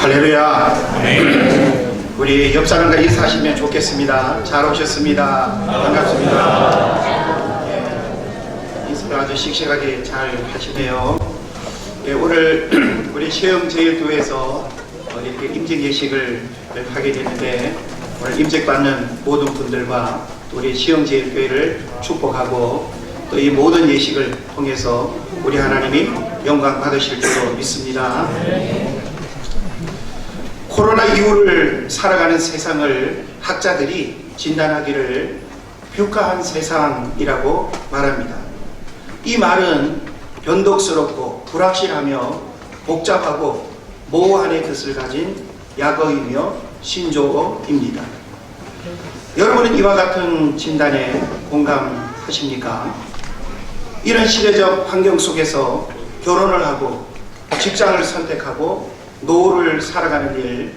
할렐루야. 우리 옆 사람과 인사하시면 좋겠습니다. 잘 오셨습니다. 반갑습니다. 인사를 아주 씩씩하게 잘 하시네요. 오늘 우리 시흥제일교회에서 이렇게 임직 예식을 하게 되는데, 오늘 임직받는 모든 분들과 우리 시흥제일교회를 축복하고 또 이 모든 예식을 통해서 우리 하나님이 영광 받으실 줄로 믿습니다. 코로나 이후를 살아가는 세상을 학자들이 진단하기를 뷰카한 세상이라고 말합니다. 이 말은 변덕스럽고 불확실하며 복잡하고 모호한의 뜻을 가진 약어이며 신조어입니다. 여러분은 이와 같은 진단에 공감하십니까? 이런 시대적 환경 속에서 결혼을 하고 직장을 선택하고 노후를 살아가는 일,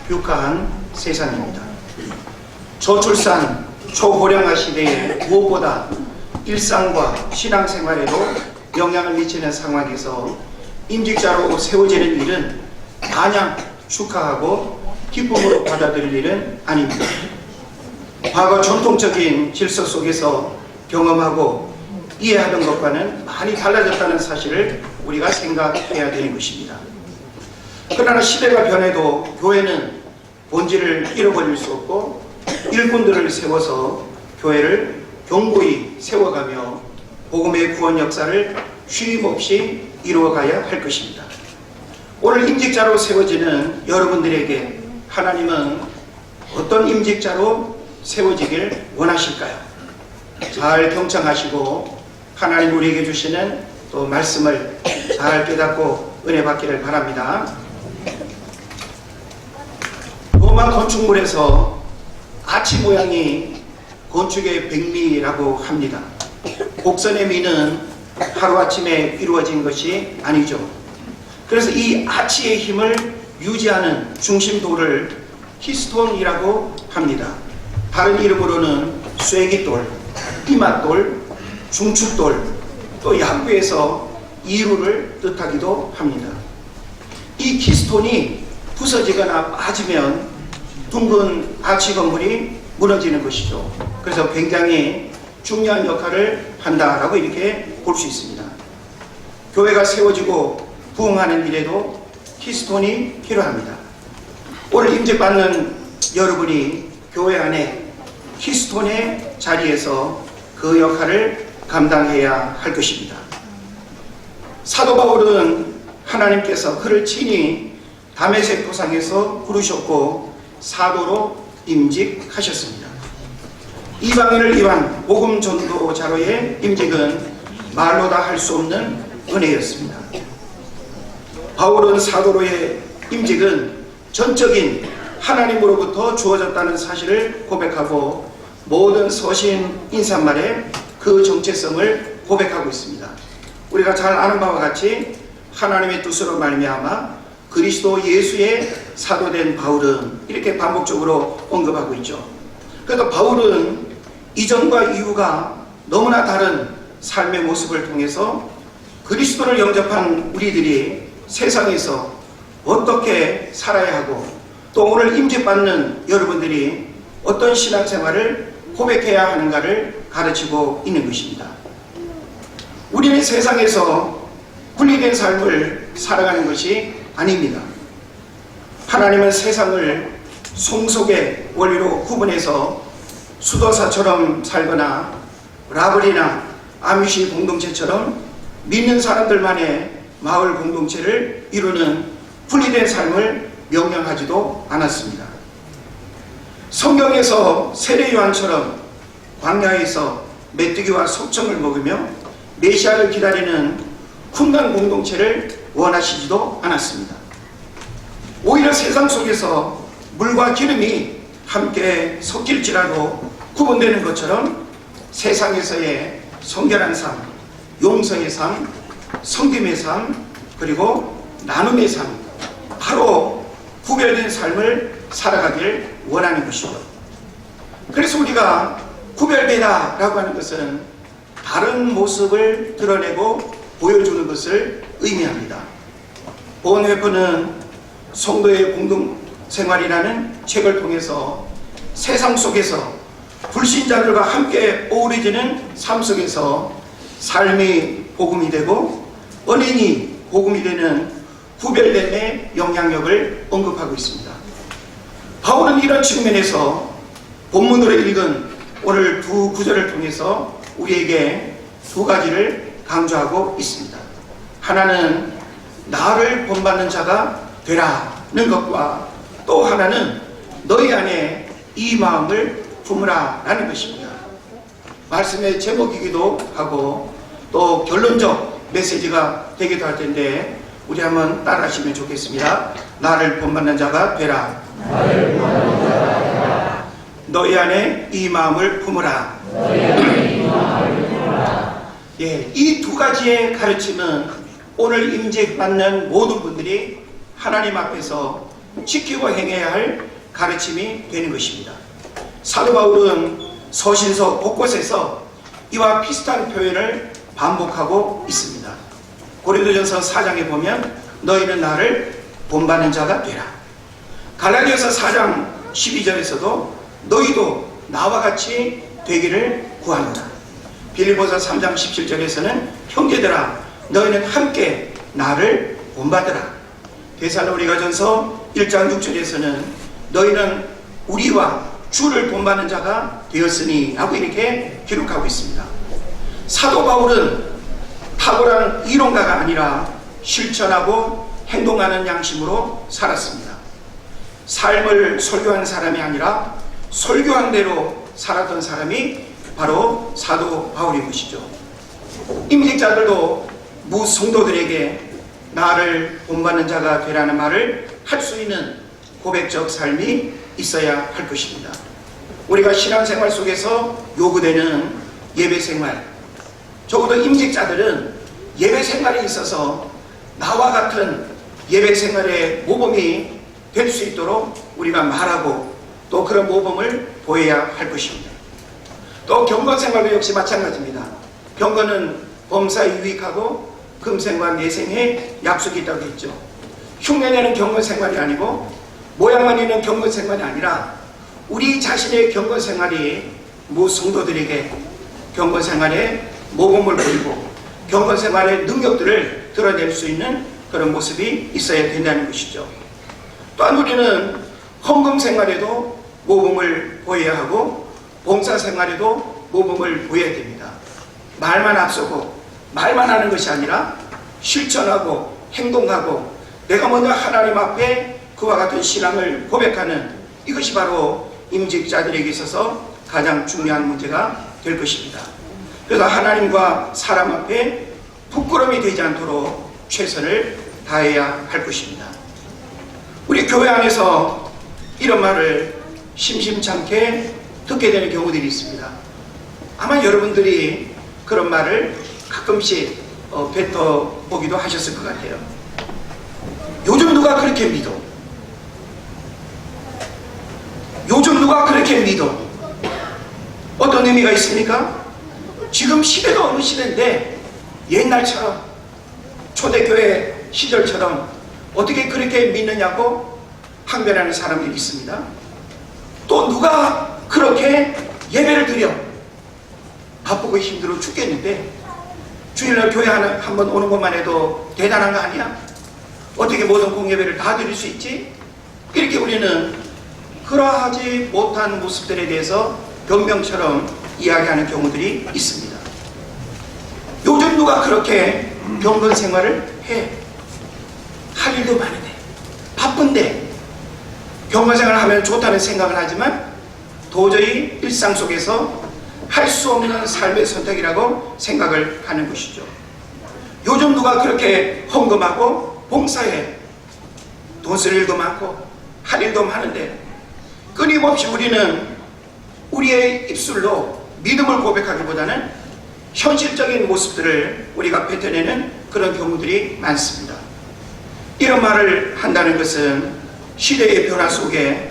뷰카한 세상입니다. 저출산, 초고령화 시대에 무엇보다 일상과 신앙생활에도 영향을 미치는 상황에서 임직자로 세워지는 일은 마냥 축하하고 기쁨으로 받아들일 일은 아닙니다. 과거 전통적인 질서 속에서 경험하고 이해하던 것과는 많이 달라졌다는 사실을 우리가 생각해야 되는 것입니다. 그러나 시대가 변해도 교회는 본질을 잃어버릴 수 없고 일꾼들을 세워서 교회를 견고히 세워가며 복음의 구원 역사를 쉼없이 이루어가야 할 것입니다. 오늘 임직자로 세워지는 여러분들에게 하나님은 어떤 임직자로 세워지길 원하실까요? 잘 경청하시고 하나님 우리에게 주시는 또 말씀을 잘 깨닫고 은혜 받기를 바랍니다. 로마 건축물에서 아치 모양이 건축의 백미라고 합니다. 곡선의 미는 하루아침에 이루어진 것이 아니죠. 그래서 이 아치의 힘을 유지하는 중심돌을 키스톤이라고 합니다. 다른 이름으로는 쐐기돌, 이맛돌, 중축돌, 또 야구에서 이루를 뜻하기도 합니다. 이 키스톤이 부서지거나 빠지면 둥근 아치 건물이 무너지는 것이죠. 그래서 굉장히 중요한 역할을 한다라고 이렇게 볼 수 있습니다. 교회가 세워지고 부흥하는 일에도 키스톤이 필요합니다. 오늘 임직받는 여러분이 교회 안에 키스톤의 자리에서 그 역할을 감당해야 할 것입니다. 사도 바울은 하나님께서 그를 친히 다메섹 도상에서 부르셨고 사도로 임직하셨습니다. 이방인을 위한 복음 전도자로의 임직은 말로 다 할 수 없는 은혜였습니다. 바울은 사도로의 임직은 전적인 하나님으로부터 주어졌다는 사실을 고백하고 모든 서신 인사말에 그 정체성을 고백하고 있습니다. 우리가 잘 아는 바와 같이 하나님의 뜻으로 말미암아 그리스도 예수의 사도된 바울은 이렇게 반복적으로 언급하고 있죠. 그러니까 바울은 이전과 이후가 너무나 다른 삶의 모습을 통해서 그리스도를 영접한 우리들이 세상에서 어떻게 살아야 하고 또 오늘 임직받는 여러분들이 어떤 신앙생활을 고백해야 하는가를 가르치고 있는 것입니다. 우리는 세상에서 분리된 삶을 살아가는 것이 아닙니다. 하나님은 세상을 송속의 원리로 구분해서 수도사처럼 살거나 라블이나 아미시 공동체처럼 믿는 사람들만의 마을 공동체를 이루는 분리된 삶을 명령하지도 않았습니다. 성경에서 세례 요한처럼 광야에서 메뚜기와 속청을 먹으며 메시아를 기다리는 쿵강 공동체를 원하시지도 않았습니다. 오히려 세상 속에서 물과 기름이 함께 섞일지라도 구분되는 것처럼 세상에서의 성결한 삶, 용서의 삶, 섬김의 삶, 그리고 나눔의 삶, 바로 구별된 삶을 살아가길 원하는 것이죠. 그래서 우리가 구별되다 라고 하는 것은 다른 모습을 드러내고 보여주는 것을 의미합니다. 본회프는 성도의 공동생활이라는 책을 통해서 세상 속에서 불신자들과 함께 어우러지는 삶 속에서 삶이 복음이 되고 은행이 복음이 되는 구별됨의 영향력을 언급하고 있습니다. 바울은 이런 측면에서 본문으로 읽은 오늘 두 구절을 통해서 우리에게 두 가지를 강조하고 있습니다. 하나는 나를 본받는 자가 되라는 것과 또 하나는 너희 안에 이 마음을 품으라 라는 것입니다. 말씀의 제목이기도 하고 또 결론적 메시지가 되기도 할 텐데 우리 한번 따라 하시면 좋겠습니다. 나를 본받는 자가 되라. 너희 안에 이 마음을 품으라. 예, 이 두 가지의 가르침은 오늘 임재받는 모든 분들이 하나님 앞에서 지키고 행해야 할 가르침이 되는 것입니다. 사도 바울은 서신서 곳곳에서 이와 비슷한 표현을 반복하고 있습니다. 고린도전서 4장에 보면 너희는 나를 본받는 자가 되라. 갈라디아서 4장 12절에서도 너희도 나와 같이 되기를 구하노라. 빌립보서 3장 17절에서는 형제들아 너희는 함께 나를 본받으라. 데살로니가전서 1장 6절에서는 너희는 우리와 주를 본받는 자가 되었으니 하고 이렇게 기록하고 있습니다. 사도 바울은 탁월한 이론가가 아니라 실천하고 행동하는 양심으로 살았습니다. 삶을 설교한 사람이 아니라 설교한 대로 살았던 사람이 바로 사도 바울인 것이죠. 임직자들도 무성도들에게 나를 본받는 자가 되라는 말을 할 수 있는 고백적 삶이 있어야 할 것입니다. 우리가 신앙생활 속에서 요구되는 예배생활, 적어도 임직자들은 예배생활에 있어서 나와 같은 예배생활의 모범이 될 수 있도록 우리가 말하고 또 그런 모범을 보여야 할 것입니다. 또 경건생활도 역시 마찬가지입니다. 경건은 범사에 유익하고 금생과 내생에 약속이 있다고 했죠. 흉내내는 경건생활이 아니고 모양만 있는 경건생활이 아니라 우리 자신의 경건생활이 무성도들에게 경건생활의 모범을 보이고 경건생활의 능력들을 드러낼 수 있는 그런 모습이 있어야 된다는 것이죠. 또한 우리는 헌금생활에도 모범을 보여야 하고 봉사생활에도 모범을 보여야 됩니다. 말만 앞서고 말만 하는 것이 아니라 실천하고 행동하고 내가 먼저 하나님 앞에 그와 같은 신앙을 고백하는 이것이 바로 임직자들에게 있어서 가장 중요한 문제가 될 것입니다. 그래서 하나님과 사람 앞에 부끄러움이 되지 않도록 최선을 다해야 할 것입니다. 우리 교회 안에서 이런 말을 심심찮게 듣게 되는 경우들이 있습니다. 아마 여러분들이 그런 말을 가끔씩 뱉어보기도 하셨을 것 같아요. 요즘 누가 그렇게 믿어? 요즘 누가 그렇게 믿어? 어떤 의미가 있습니까? 지금 시대가 어느 시대인데 옛날처럼 초대교회 시절처럼 어떻게 그렇게 믿느냐고 항변하는 사람들이 있습니다. 또 누가 그렇게 예배를 드려? 바쁘고 힘들어 죽겠는데 주일날 교회 한번 오는 것만 해도 대단한 거 아니야? 어떻게 모든 공예배를 다 드릴 수 있지? 이렇게 우리는 그러하지 못한 모습들에 대해서 변명처럼 이야기하는 경우들이 있습니다. 요즘 누가 그렇게 경건 생활을 해? 할 일도 많은데 바쁜데 경건 생활을 하면 좋다는 생각을 하지만 도저히 일상 속에서 할 수 없는 삶의 선택이라고 생각을 하는 것이죠. 요즘 누가 그렇게 헌금하고 봉사해? 돈 쓸 일도 많고 할 일도 많은데 끊임없이 우리는 우리의 입술로 믿음을 고백하기보다는 현실적인 모습들을 우리가 뱉어내는 그런 경우들이 많습니다. 이런 말을 한다는 것은 시대의 변화 속에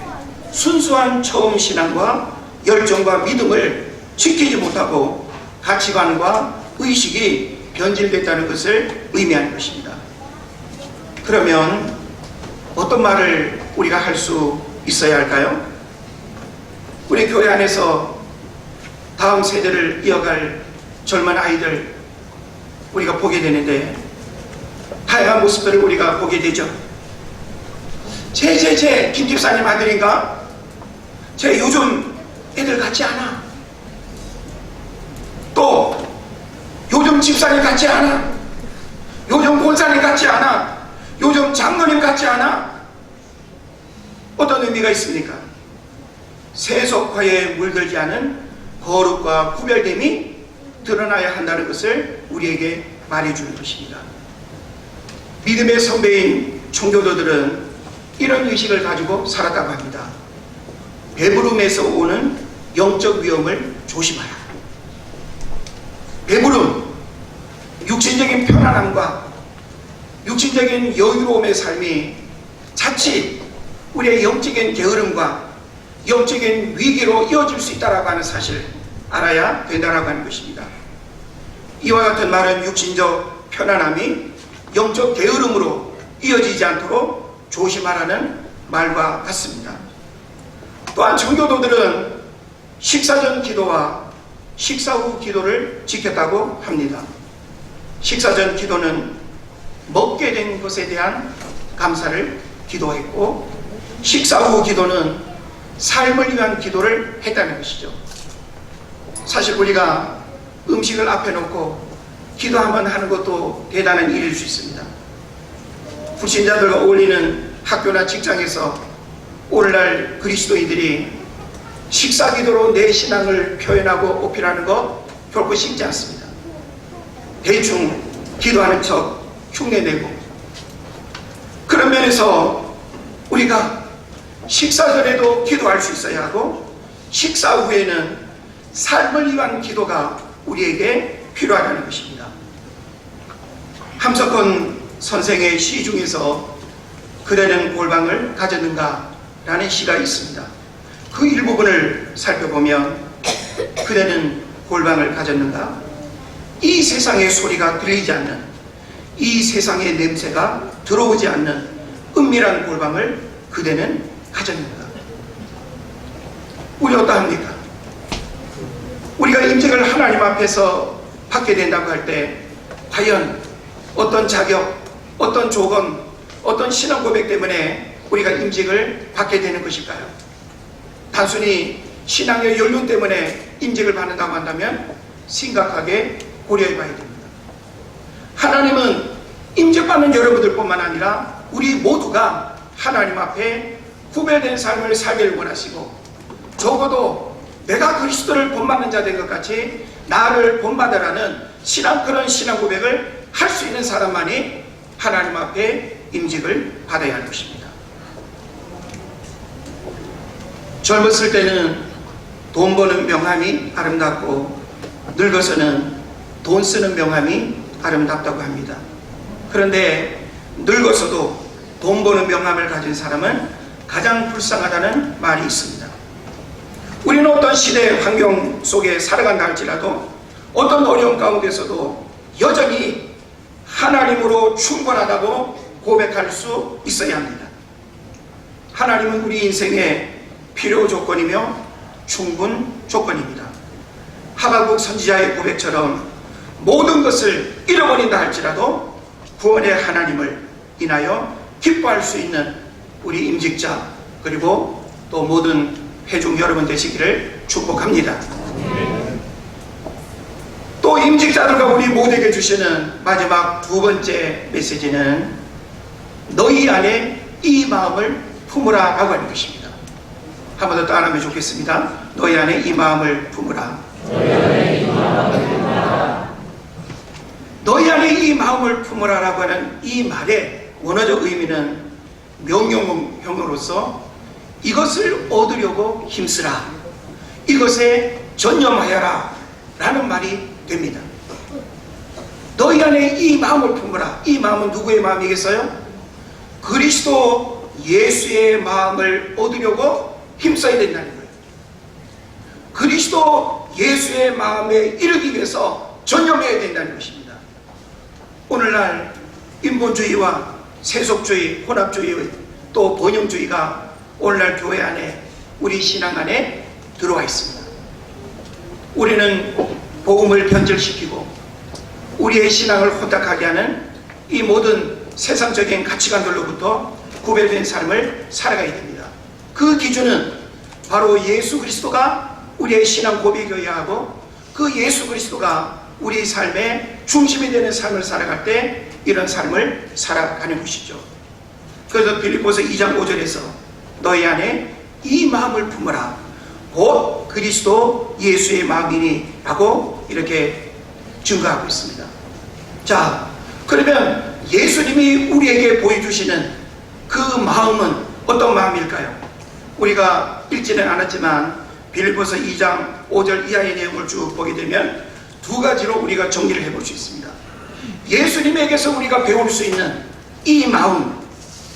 순수한 처음 신앙과 열정과 믿음을 지키지 못하고 가치관과 의식이 변질됐다는 것을 의미하는 것입니다. 그러면 어떤 말을 우리가 할 수 있어야 할까요? 우리 교회 안에서 다음 세대를 이어갈 젊은 아이들 우리가 보게 되는데 다양한 모습들을 우리가 보게 되죠. 제 김 집사님 아들인가? 제 요즘 애들 같지 않아. 또 요즘 집사님 같지 않아. 요즘 권사님 같지 않아. 요즘 장로님 같지 않아. 어떤 의미가 있습니까? 세속화에 물들지 않은 거룩과 구별됨이 드러나야 한다는 것을 우리에게 말해주는 것입니다. 믿음의 선배인 청교도들은 이런 의식을 가지고 살았다고 합니다. 배부름에서 오는 영적 위험을 조심하라. 배부름, 육신적인 편안함과 육신적인 여유로움의 삶이 자칫 우리의 영적인 게으름과 영적인 위기로 이어질 수 있다고 하는 사실 알아야 된다고 하는 것입니다. 이와 같은 말은 육신적 편안함이 영적 게으름으로 이어지지 않도록 조심하라는 말과 같습니다. 또한 청교도들은 식사 전 기도와 식사 후 기도를 지켰다고 합니다. 식사 전 기도는 먹게 된 것에 대한 감사를 기도했고, 식사 후 기도는 삶을 위한 기도를 했다는 것이죠. 사실 우리가 음식을 앞에 놓고 기도 한번 하는 것도 대단한 일일 수 있습니다. 불신자들과 어울리는 학교나 직장에서 오늘날 그리스도인들이 식사 기도로 내 신앙을 표현하고 어필하는 것 결코 쉽지 않습니다. 대충 기도하는 척 흉내내고, 그런 면에서 우리가 식사 전에도 기도할 수 있어야 하고 식사 후에는 삶을 위한 기도가 우리에게 필요하다는 것입니다. 함석헌 선생의 시 중에서 그대는 골방을 가졌는가 라는 시가 있습니다. 그 일부분을 살펴보면 그대는 골방을 가졌는가? 이 세상의 소리가 들리지 않는, 이 세상의 냄새가 들어오지 않는 은밀한 골방을 그대는 가졌는가? 우리 어떠합니까? 우리가 임직을 하나님 앞에서 받게 된다고 할 때 과연 어떤 자격, 어떤 조건, 어떤 신앙 고백 때문에 우리가 임직을 받게 되는 것일까요? 단순히 신앙의 연륜 때문에 임직을 받는다고 한다면 심각하게 고려해 봐야 됩니다. 하나님은 임직받는 여러분들뿐만 아니라 우리 모두가 하나님 앞에 구별된 삶을 살기를 원하시고, 적어도 내가 그리스도를 본받는 자 된 것 같이 나를 본받으라는 그런 신앙 고백을 할 수 있는 사람만이 하나님 앞에 임직을 받아야 할 것입니다. 젊었을 때는 돈 버는 명함이 아름답고 늙어서는 돈 쓰는 명함이 아름답다고 합니다. 그런데 늙어서도 돈 버는 명함을 가진 사람은 가장 불쌍하다는 말이 있습니다. 우리는 어떤 시대 환경 속에 살아간다 할지라도 어떤 어려움 가운데서도 여전히 하나님으로 충분하다고 고백할 수 있어야 합니다. 하나님은 우리 인생의 필요 조건이며 충분 조건입니다. 하박국 선지자의 고백처럼 모든 것을 잃어버린다 할지라도 구원의 하나님을 인하여 기뻐할 수 있는 우리 임직자 그리고 또 모든 회중 여러분 되시기를 축복합니다. 또 임직자들과 우리 모두에게 주시는 마지막 두 번째 메시지는 너희 안에 이 마음을 품으라 라고 하는 것입니다. 한 번 더 따라하면 좋겠습니다. 너희 안에 이 마음을 품으라. 너희 안에 이 마음을 품으라. 너희 안에 이 마음을 품으라 라고 하는 이 말의 원어적 의미는 명령형으로서 이것을 얻으려고 힘쓰라, 이것에 전념하여라 라는 말이 됩니다. 너희 안에 이 마음을 품으라. 이 마음은 누구의 마음이겠어요? 그리스도 예수의 마음을 얻으려고 힘써야 된다는 거예요. 그리스도 예수의 마음에 이르기 위해서 전념해야 된다는 것입니다. 오늘날 인본주의와 세속주의, 혼합주의, 또 번영주의가 오늘날 교회 안에, 우리 신앙 안에 들어와 있습니다. 우리는 복음을 변절시키고 우리의 신앙을 혼탁하게 하는 이 모든 세상적인 가치관들로부터 구별된 삶을 살아가야 됩니다. 그 기준은 바로 예수 그리스도가 우리의 신앙 고백이어야 하고, 그 예수 그리스도가 우리 삶의 중심이 되는 삶을 살아갈 때 이런 삶을 살아가는 것이죠. 그래서 빌립보서 2장 5절에서 너희 안에 이 마음을 품어라, 곧 그리스도 예수의 마음이니 라고 이렇게 증거하고 있습니다. 자, 그러면 예수님이 우리에게 보여주시는 그 마음은 어떤 마음일까요? 우리가 읽지는 않았지만 빌립보서 2장 5절 이하의 내용을 쭉 보게 되면 두 가지로 우리가 정리를 해볼 수 있습니다. 예수님에게서 우리가 배울 수 있는 이 마음,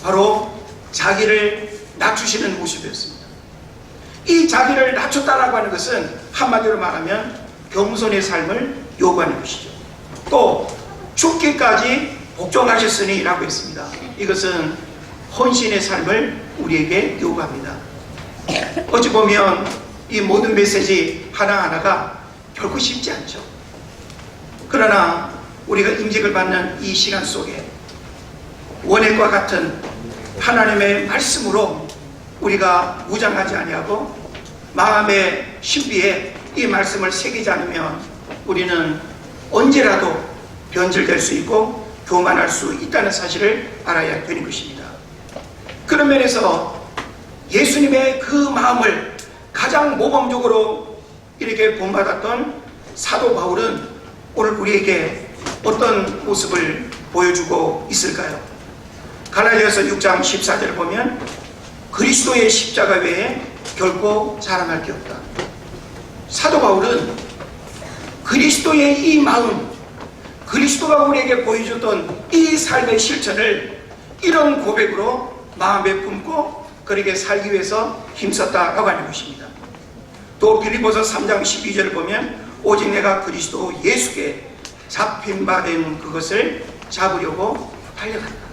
바로 자기를 낮추시는 모습이었습니다. 이 자기를 낮췄다라고 하는 것은 한마디로 말하면 겸손의 삶을 요구하는 것이죠. 또 죽기까지 복종하셨으니 라고 했습니다. 이것은 헌신의 삶을 우리에게 요구합니다. 어찌 보면 이 모든 메시지 하나하나가 결코 쉽지 않죠. 그러나 우리가 임직을 받는 이 시간 속에 원액과 같은 하나님의 말씀으로 우리가 무장하지 아니하고 마음의 신비에 이 말씀을 새기지 않으면 우리는 언제라도 변질될 수 있고 교만할 수 있다는 사실을 알아야 되는 것입니다. 그런 면에서 예수님의 그 마음을 가장 모범적으로 이렇게 본받았던 사도 바울은 오늘 우리에게 어떤 모습을 보여주고 있을까요? 갈라디아서 6장 14절을 보면 그리스도의 십자가 외에 결코 자랑할 게 없다. 사도 바울은 그리스도의 이 마음, 그리스도가 우리에게 보여줬던 이 삶의 실천을 이런 고백으로 마음에 품고 그렇게 살기 위해서 힘썼다라고 하는 것입니다. 또 빌립보서 3장 12절을 보면 오직 내가 그리스도 예수께 잡힌 바 된 그것을 잡으려고 달려간다.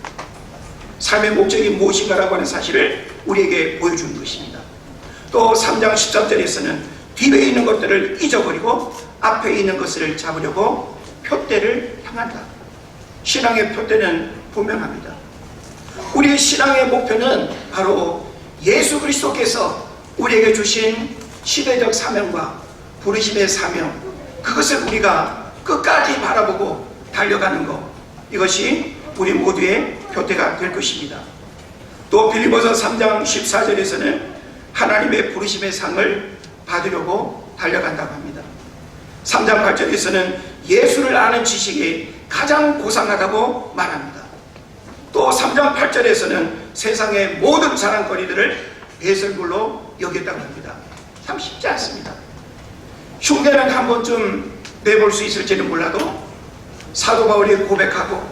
삶의 목적이 무엇인가라고 하는 사실을 우리에게 보여주는 것입니다. 또 3장 13절에서는 뒤에 있는 것들을 잊어버리고 앞에 있는 것을 잡으려고 표대를 향한다. 신앙의 표대는 분명합니다. 우리의 신앙의 목표는 바로 예수 그리스도께서 우리에게 주신 시대적 사명과 부르심의 사명, 그것을 우리가 끝까지 바라보고 달려가는 것, 이것이 우리 모두의 표대가 될 것입니다. 또 빌립보서 3장 14절에서는 하나님의 부르심의 상을 받으려고 달려간다고 합니다. 3장 8절에서는 예수를 아는 지식이 가장 고상하다고 말합니다. 또 3장 8절에서는 세상의 모든 자랑거리들을 배설물로 여겼다고 합니다. 참 쉽지 않습니다. 흉내는 한 번쯤 내볼 수 있을지는 몰라도 사도 바울이 고백하고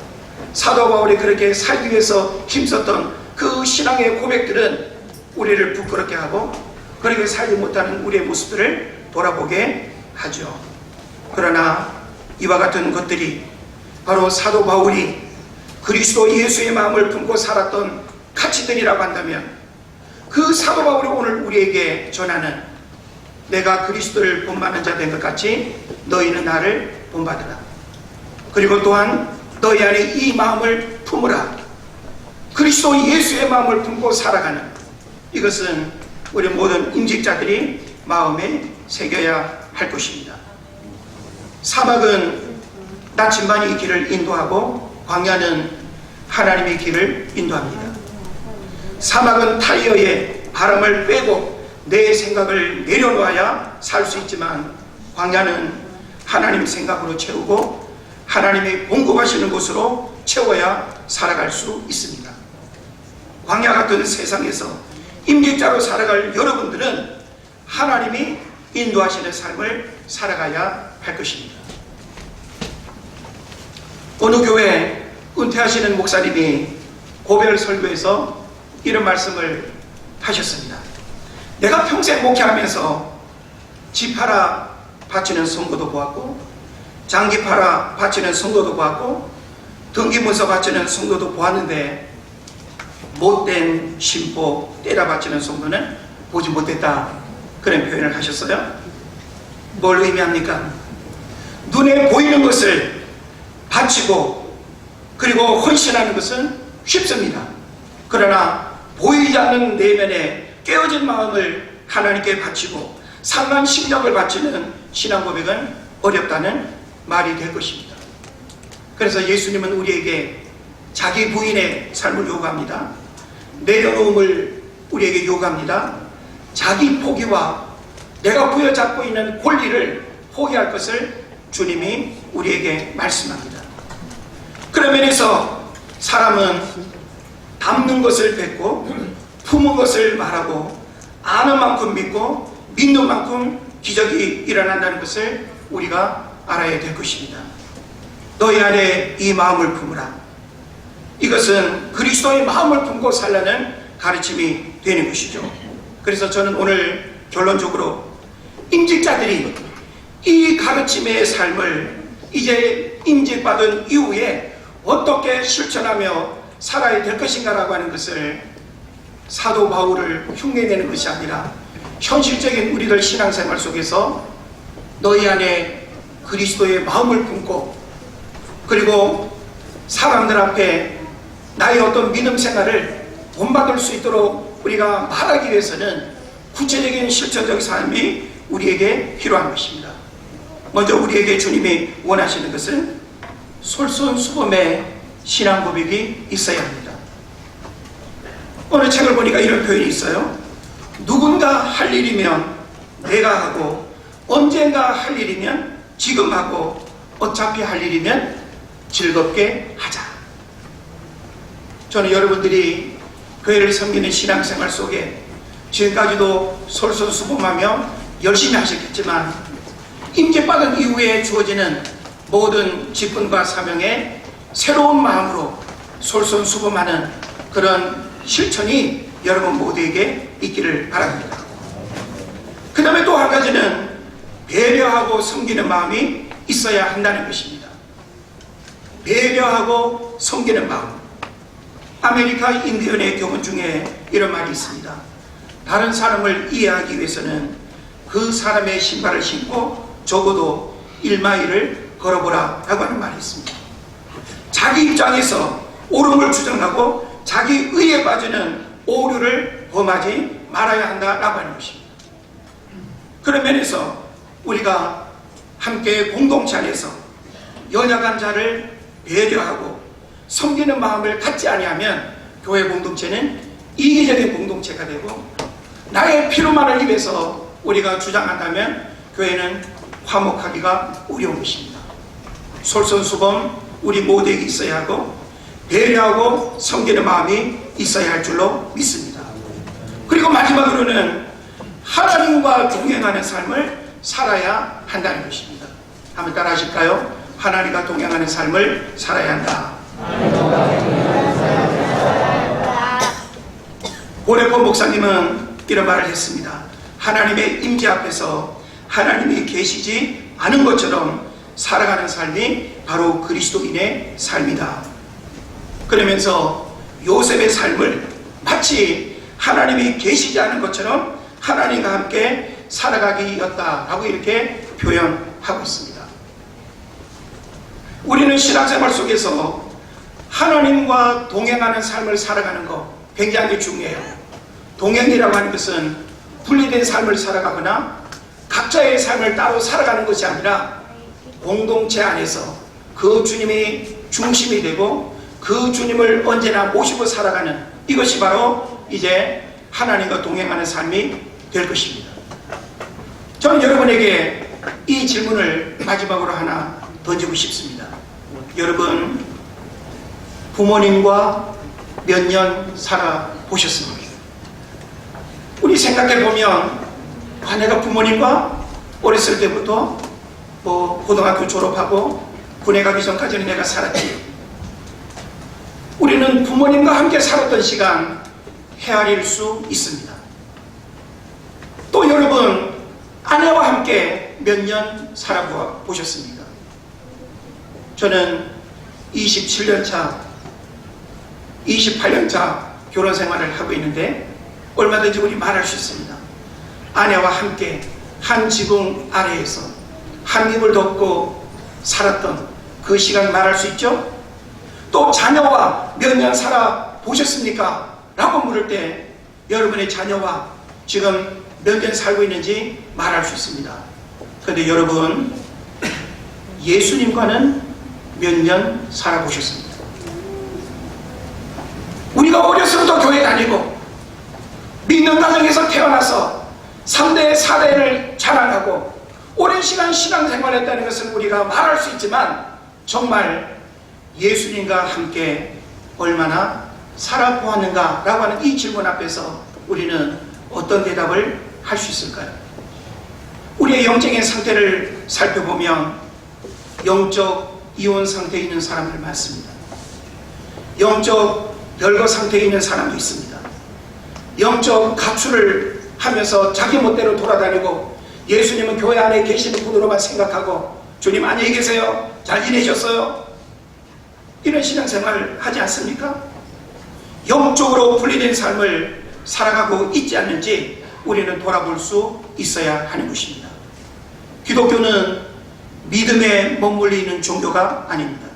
사도 바울이 그렇게 살기 위해서 힘썼던 그 신앙의 고백들은 우리를 부끄럽게 하고 그렇게 살지 못하는 우리의 모습들을 돌아보게 하죠. 그러나 이와 같은 것들이 바로 사도 바울이 그리스도 예수의 마음을 품고 살았던 가치들이라고 한다면, 그 사도 바울이 오늘 우리에게 전하는 내가 그리스도를 본받는 자 된 것 같이 너희는 나를 본받으라. 그리고 또한 너희 안에 이 마음을 품으라. 그리스도 예수의 마음을 품고 살아가는, 이것은 우리 모든 임직자들이 마음에 새겨야 할 것입니다. 사막은 나침반이 길을 인도하고 광야는 하나님의 길을 인도합니다. 사막은 타이어에 바람을 빼고 내 생각을 내려놓아야 살 수 있지만, 광야는 하나님 생각으로 채우고 하나님이 공급하시는 곳으로 채워야 살아갈 수 있습니다. 광야 같은 세상에서 임직자로 살아갈 여러분들은 하나님이 인도하시는 삶을 살아가야 할 것입니다. 어느 교회 은퇴하시는 목사님이 고별 설교에서 이런 말씀을 하셨습니다. 내가 평생 목회하면서 집 팔아 바치는 성도도 보았고, 장기 팔아 바치는 성도도 보았고, 등기문서 바치는 성도도 보았는데 못된 심보 때려 바치는 성도는 보지 못했다, 그런 표현을 하셨어요. 뭘 의미합니까? 눈에 보이는 것을 바치고 그리고 헌신하는 것은 쉽습니다. 그러나 보이지 않는 내면에 깨어진 마음을 하나님께 바치고 상한 심령을 바치는 신앙 고백은 어렵다는 말이 될 것입니다. 그래서 예수님은 우리에게 자기 부인의 삶을 요구합니다. 내려놓음을 우리에게 요구합니다. 자기 포기와 내가 부여잡고 있는 권리를 포기할 것을 주님이 우리에게 말씀합니다. 그런 면에서 사람은 담는 것을 뱉고 품은 것을 말하고 아는 만큼 믿고 믿는 만큼 기적이 일어난다는 것을 우리가 알아야 될 것입니다. 너희 안에 이 마음을 품으라. 이것은 그리스도의 마음을 품고 살라는 가르침이 되는 것이죠. 그래서 저는 오늘 결론적으로 임직자들이 이 가르침의 삶을 이제 임직받은 이후에 어떻게 실천하며 살아야 될 것인가라고 하는 것을 사도 바울을 흉내내는 것이 아니라 현실적인 우리들 신앙생활 속에서 너희 안에 그리스도의 마음을 품고 그리고 사람들 앞에 나의 어떤 믿음 생활을 본받을 수 있도록 우리가 말하기 위해서는 구체적인 실천적 삶이 우리에게 필요한 것입니다. 먼저 우리에게 주님이 원하시는 것은 솔선수범의 신앙 고백이 있어야 합니다. 어느 책을 보니까 이런 표현이 있어요. 누군가 할 일이면 내가 하고 언젠가 할 일이면 지금 하고 어차피 할 일이면 즐겁게 하자. 저는 여러분들이 교회를 섬기는 신앙생활 속에 지금까지도 솔선수범하며 열심히 하셨겠지만 임재받은 이후에 주어지는 모든 직분과 사명에 새로운 마음으로 솔선수범하는 그런 실천이 여러분 모두에게 있기를 바랍니다. 그 다음에 또 한 가지는 배려하고 섬기는 마음이 있어야 한다는 것입니다. 배려하고 섬기는 마음. 아메리카 인디언의 교훈 중에 이런 말이 있습니다. 다른 사람을 이해하기 위해서는 그 사람의 신발을 신고 적어도 1마일을 걸어보라 라고 하는 말이 있습니다. 자기 입장에서 옳음을 주장하고 자기 의에 빠지는 오류를 범하지 말아야 한다라고 하는 것입니다. 그런 면에서 우리가 함께 공동체 안에서 연약한 자를 배려하고 섬기는 마음을 갖지 아니하면 교회 공동체는 이기적인 공동체가 되고 나의 피로만을 위해서 우리가 주장한다면 교회는 화목하기가 어려운 것입니다. 솔선수범 우리 모두에게 있어야 하고 배려하고 섬기는 마음이 있어야 할 줄로 믿습니다. 그리고 마지막으로는 하나님과 동행하는 삶을 살아야 한다는 것입니다. 한번 따라 하실까요? 하나님과 동행하는 삶을 살아야 한다. 고래폰 목사님은 이런 말을 했습니다. 하나님의 임재 앞에서 하나님이 계시지 않은 것처럼 살아가는 삶이 바로 그리스도인의 삶이다. 그러면서 요셉의 삶을 마치 하나님이 계시지 않은 것처럼 하나님과 함께 살아가기였다라고 이렇게 표현하고 있습니다. 우리는 신앙생활 속에서 하나님과 동행하는 삶을 살아가는 것 굉장히 중요해요. 동행이라고 하는 것은 분리된 삶을 살아가거나 각자의 삶을 따로 살아가는 것이 아니라 공동체 안에서 그 주님이 중심이 되고 그 주님을 언제나 모시고 살아가는 이것이 바로 이제 하나님과 동행하는 삶이 될 것입니다. 저는 여러분에게 이 질문을 마지막으로 하나 던지고 싶습니다. 여러분 부모님과 몇 년 살아보셨습니까? 우리 생각해보면 내가 부모님과 어렸을 때부터 고등학교 졸업하고 군에 가기 전까지는 내가 살았지. 우리는 부모님과 함께 살았던 시간 헤아릴 수 있습니다. 또 여러분 아내와 함께 몇 년 살아보셨습니까? 저는 27년 차, 28년 차 결혼 생활을 하고 있는데 얼마든지 우리 말할 수 있습니다. 아내와 함께 한 지붕 아래에서 한 입을 덮고 살았던 그 시간 말할 수 있죠? 또 자녀와 몇 년 살아 보셨습니까? 라고 물을 때 여러분의 자녀와 지금 몇 년 살고 있는지 말할 수 있습니다. 그런데 여러분, 예수님과는 몇 년 살아보셨습니다. 우리가 어려서부터 교회 다니고 믿는 가정에서 태어나서 3대 4대를 자랑하고 오랜 시간 신앙생활했다는 것을 우리가 말할 수 있지만 정말 예수님과 함께 얼마나 살아보았는가 라고 하는 이 질문 앞에서 우리는 어떤 대답을 할 수 있을까요? 우리의 영적인 상태를 살펴보면 영적 이혼 상태에 있는 사람들 많습니다. 영적 별거 상태에 있는 사람도 있습니다. 영적 가출을 하면서 자기 멋대로 돌아다니고 예수님은 교회 안에 계시는 분으로만 생각하고 주님 안녕히 계세요, 잘 지내셨어요, 이런 신앙생활을 하지 않습니까? 영적으로 분리된 삶을 살아가고 있지 않는지 우리는 돌아볼 수 있어야 하는 것입니다. 기독교는 믿음에 머물러 있는 종교가 아닙니다.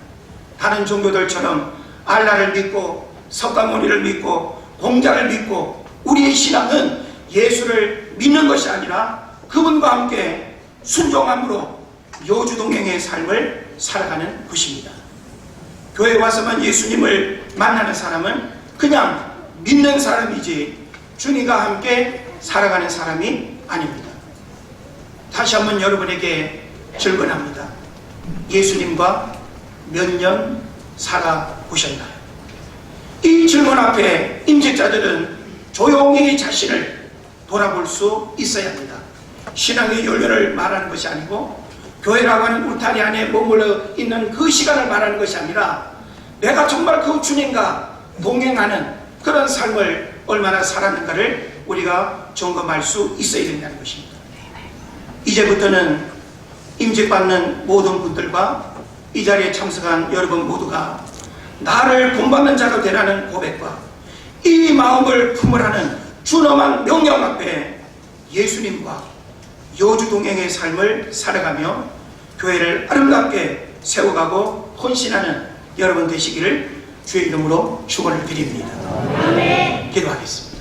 다른 종교들처럼 알라를 믿고 석가모니를 믿고 공자를 믿고 우리의 신앙은 예수를 믿는 것이 아니라 그분과 함께 순종함으로 여주동행의 삶을 살아가는 것입니다. 교회에 와서만 예수님을 만나는 사람은 그냥 믿는 사람이지 주님과 함께 살아가는 사람이 아닙니다. 다시 한번 여러분에게 질문합니다. 예수님과 몇 년 살아보셨나요? 이 질문 앞에 임직자들은 조용히 자신을 돌아볼 수 있어야 합니다. 신앙의 연륜을 말하는 것이 아니고 교회라고 하는 울타리 안에 머물러 있는 그 시간을 말하는 것이 아니라 내가 정말 그 주님과 동행하는 그런 삶을 얼마나 살았는가를 우리가 점검할 수 있어야 된다는 것입니다. 이제부터는 임직받는 모든 분들과 이 자리에 참석한 여러분 모두가 나를 본받는 자가 되라는 고백과 이 마음을 품으라는 준엄한 명령 앞에 예수님과 여주동행의 삶을 살아가며 교회를 아름답게 세워가고 헌신하는 여러분 되시기를 주의 이름으로 축원을 드립니다. 기도하겠습니다.